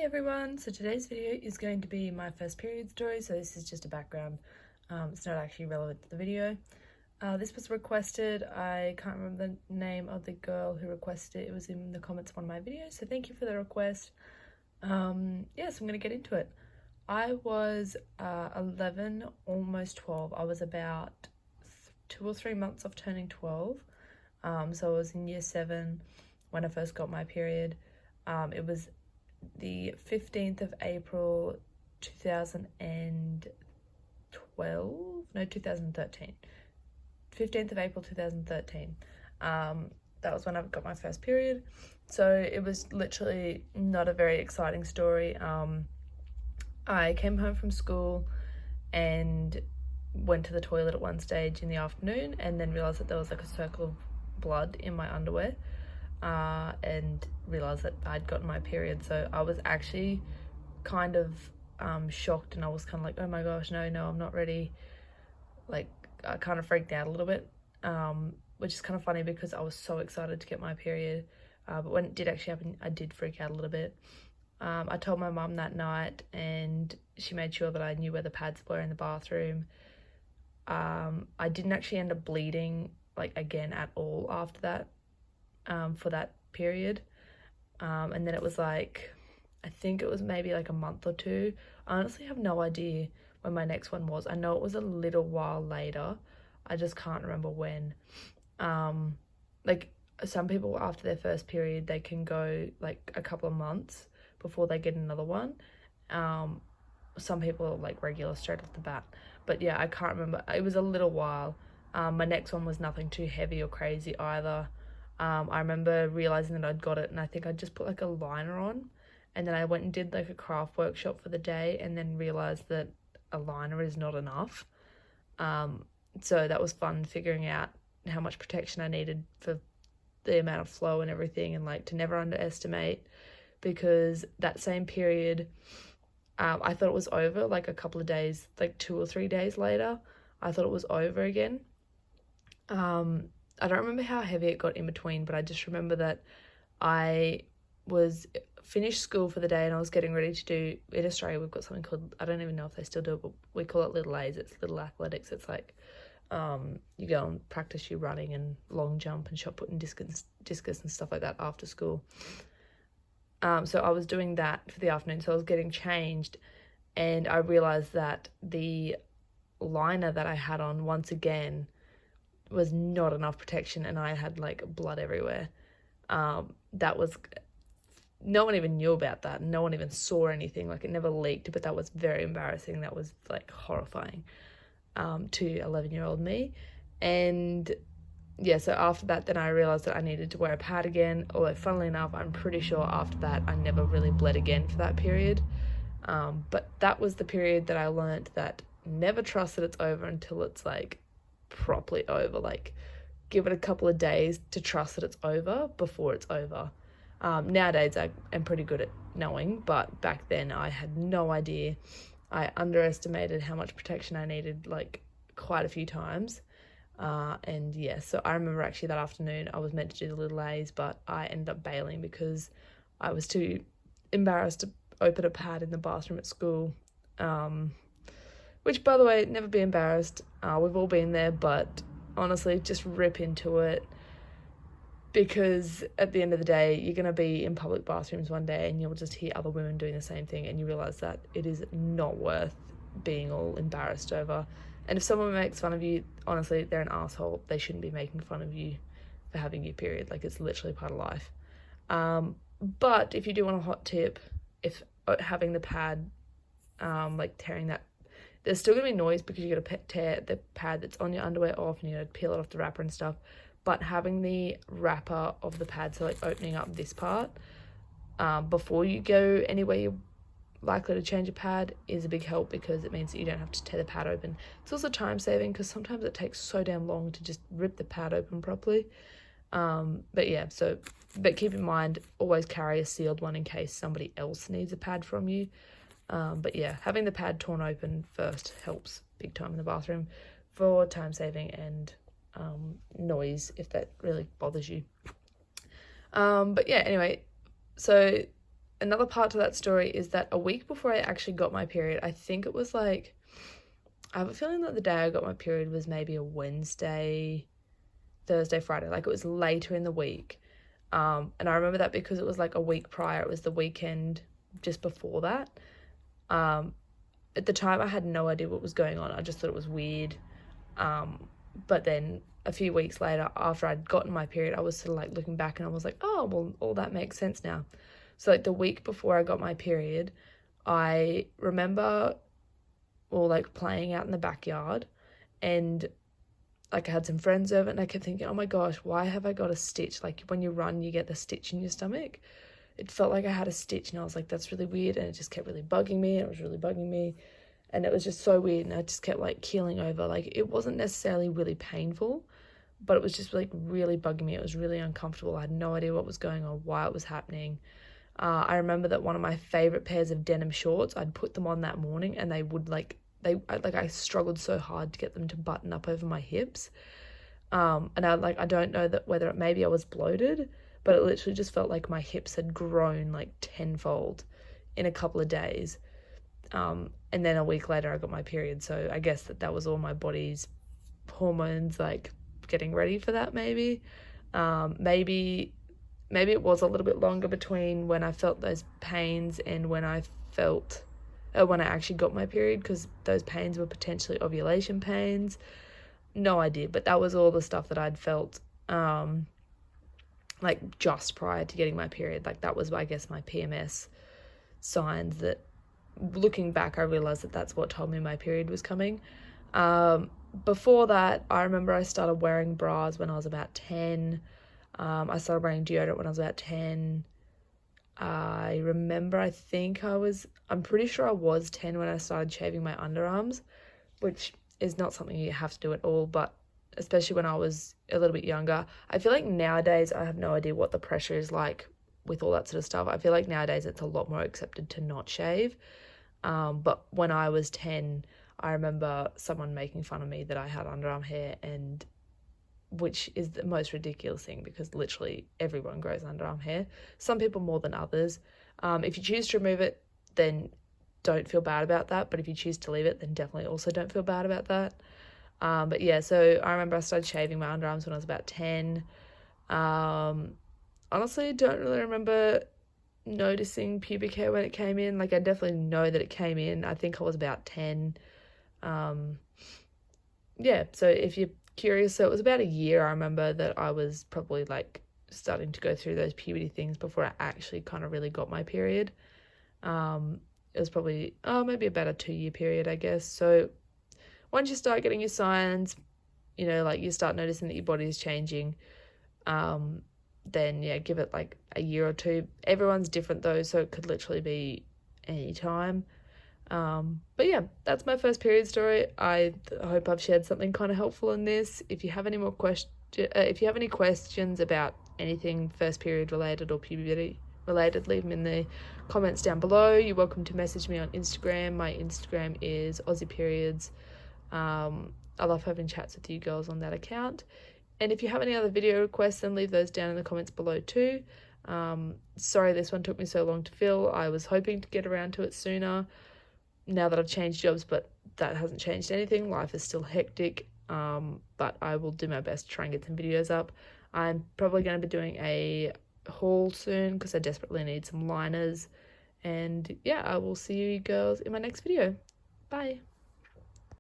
Hey everyone, so today's video is going to be my first period story, so this is just a background. It's not actually relevant to the video. This was requested. I can't remember the name of the girl who requested it. It was in the comments of one of my videos, so thank you for the request. Yes, I'm going to get into it. I was 11, almost 12. I was about 2 or 3 months off turning 12. So I was in year 7 when I first got my period. It was the 15th of April 2013. 15th of April 2013. That was when I got my first period. So it was literally not a very exciting story. I came home from school and went to the toilet at one stage in the afternoon and then realised that there was like a circle of blood in my underwear. And realised that I'd gotten my period. So I was actually kind of shocked, and I was kind of like, oh my gosh, no, I'm not ready. Like, I kind of freaked out a little bit, which is kind of funny because I was so excited to get my period. But when it did actually happen, I did freak out a little bit. I told my mum that night, and she made sure that I knew where the pads were in the bathroom. I didn't actually end up bleeding like again at all after that. For that period, and then it was like, I think it was maybe like a month or two. I honestly have no idea when my next one was. I know it was a little while later, I just can't remember when. Like some people after their first period, they can go like a couple of months before they get another one. Some people are like regular straight off the bat, but yeah, I can't remember. It was a little while. My next one was nothing too heavy or crazy either. I remember realising that I'd got it, and I think I just put like a liner on, and then I went and did like a craft workshop for the day, and then realised that a liner is not enough. So that was fun, figuring out how much protection I needed for the amount of flow and everything, and like to never underestimate, because that same period, I thought it was over like a couple of days, like 2 or 3 days later, I thought it was over again. I don't remember how heavy it got in between, but I just remember that I was finished school for the day and I was getting ready to do, in Australia we've got something called, I don't even know if they still do it, but we call it Little A's. It's little athletics. It's like you go and practice your running and long jump and shot put and discus and stuff like that after school. So I was doing that for the afternoon, so I was getting changed, and I realised that the liner that I had on once again was not enough protection, and I had like blood everywhere. That was, no one even knew about that. No one even saw anything. Like, it never leaked, but that was very embarrassing. That was like horrifying to 11-year-old me. And yeah, so after that, then I realised that I needed to wear a pad again. Although, funnily enough, I'm pretty sure after that I never really bled again for that period. But that was the period that I learned that never trust that it's over until it's like properly over. Like, give it a couple of days to trust that it's over before it's over. Nowadays I am pretty good at knowing, but back then I had no idea. I underestimated how much protection I needed like quite a few times. And yeah, so I remember actually that afternoon I was meant to do the Little A's, but I ended up bailing because I was too embarrassed to open a pad in the bathroom at school. Which, by the way, never be embarrassed. We've all been there, but honestly, just rip into it, because at the end of the day, you're going to be in public bathrooms one day and you'll just hear other women doing the same thing, and you realise that it is not worth being all embarrassed over. And if someone makes fun of you, honestly, they're an asshole. They shouldn't be making fun of you for having your period. Like, it's literally part of life. But if you do want a hot tip, if having the pad, like tearing that, there's still going to be noise because you got to tear the pad that's on your underwear off, and you got to peel it off the wrapper and stuff. But having the wrapper of the pad, so like opening up this part before you go anywhere you're likely to change a pad, is a big help, because it means that you don't have to tear the pad open. It's also time saving, because sometimes it takes so damn long to just rip the pad open properly. But yeah, but keep in mind, always carry a sealed one in case somebody else needs a pad from you. But yeah, having the pad torn open first helps big time in the bathroom for time saving and noise, if that really bothers you. But yeah, anyway, so another part to that story is that a week before I actually got my period, I think it was like, I have a feeling that the day I got my period was maybe a Wednesday, Thursday, Friday. Like, it was later in the week. And I remember that because it was like a week prior. It was the weekend just before that. At the time, I had no idea what was going on. I just thought it was weird. But then a few weeks later, after I'd gotten my period, I was sort of like looking back and I was like, oh, well, all that makes sense now. So like the week before I got my period, I remember like playing out in the backyard, and like I had some friends over, and I kept thinking, oh my gosh, why have I got a stitch? Like when you run, you get the stitch in your stomach. It felt like I had a stitch, and I was like, that's really weird. And it just kept really bugging me. It was really bugging me. And it was just so weird. And I just kept like keeling over. Like it wasn't necessarily really painful, but it was just like really bugging me. It was really uncomfortable. I had no idea what was going on, why it was happening. I remember that one of my favorite pairs of denim shorts, I'd put them on that morning, and they would I struggled so hard to get them to button up over my hips. And I don't know that whether maybe I was bloated, but it literally just felt like my hips had grown like tenfold in a couple of days. And then a week later I got my period. So I guess that was all my body's hormones like getting ready for that maybe. Maybe it was a little bit longer between when I felt those pains and when I actually got my period, because those pains were potentially ovulation pains. No idea, but that was all the stuff that I'd felt like just prior to getting my period. Like that was, I guess, my PMS signs that, looking back, I realized that that's what told me my period was coming. Before that, I remember I started wearing bras when I was about 10. I started wearing deodorant when I was about 10. I remember, I'm pretty sure I was 10 when I started shaving my underarms, which is not something you have to do at all, but especially when I was a little bit younger. I feel like nowadays, I have no idea what the pressure is like with all that sort of stuff. I feel like nowadays it's a lot more accepted to not shave. But when I was 10, I remember someone making fun of me that I had underarm hair, and which is the most ridiculous thing because literally everyone grows underarm hair. Some people more than others. If you choose to remove it, then don't feel bad about that. But if you choose to leave it, then definitely also don't feel bad about that. But yeah, so I remember I started shaving my underarms when I was about 10. Honestly, don't really remember noticing pubic hair when it came in. Like I definitely know that it came in. I think I was about 10. Yeah, so if you're curious, so it was about a year, I remember, that I was probably like starting to go through those puberty things before I actually kind of really got my period. It was probably maybe about a 2-year period, I guess. So once you start getting your signs, like you start noticing that your body is changing, then yeah, give it like a year or two. Everyone's different though, so it could literally be any time. But yeah, that's my first period story. I hope I've shared something kind of helpful in this. If you have any more questions about anything first period related or puberty related, leave them in the comments down below. You're welcome to message me on Instagram. My Instagram is Aussie Periods. I love having chats with you girls on that account. And if you have any other video requests, then leave those down in the comments below too. Sorry this one took me so long to fill. I was hoping to get around to it sooner now that I've changed jobs, but that hasn't changed anything. Life is still hectic, but I will do my best to try and get some videos up. I'm probably going to be doing a haul soon because I desperately need some liners. And yeah, I will see you girls in my next video. Bye.